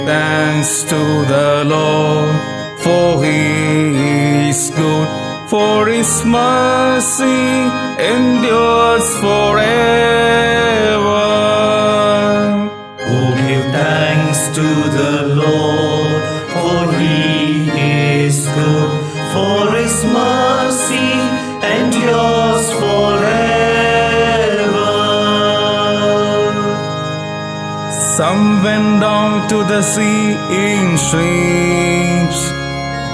thanks to the Lord, for He is good, for His mercy endures forever. Oh, give thanks to the Lord, for He is good, for His mercy endures forever. Some went down to the sea in ships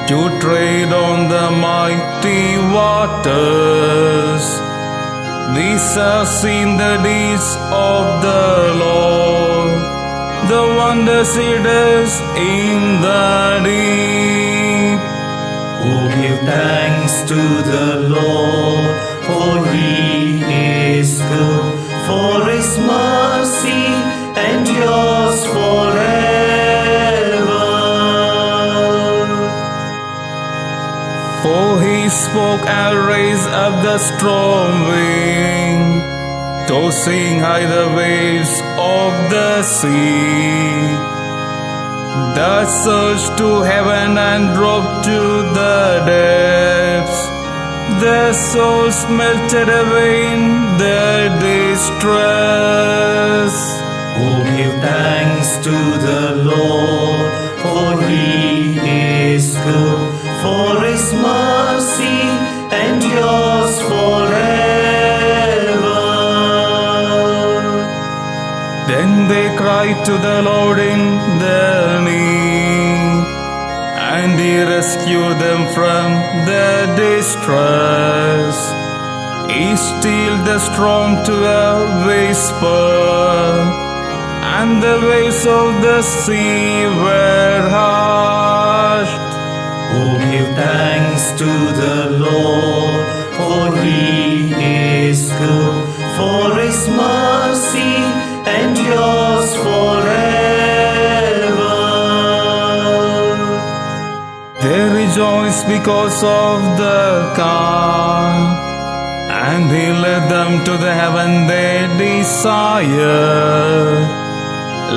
to trade on the mighty waters. These have seen the deeds of the Lord, the wonders He does in the deep. Oh, give thanks to the Lord, for He is good, for His mercy endures forever. For He spoke and raised up the storm wind, tossing high the waves of the sea, that surged to heaven and dropped to the depths. Their souls melted away in their distress. Oh, give thanks to the Lord, for He is good, for His mercy endures forever. Then they cried to the Lord in their need, and He rescued them from their distress. He stilled the storm to a whisper, and the waves of the sea were hushed. Oh, give thanks to the Lord, for He is good, for His mercy endures forever. They rejoice because of the calm, and He led them to the heaven they desire.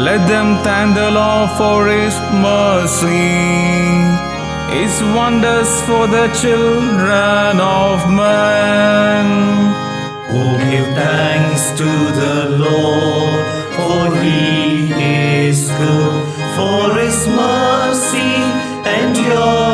Let them thank the Lord for His mercy, His wonders for the children of men. Oh, give thanks to the Lord, for He is good, for His mercy endures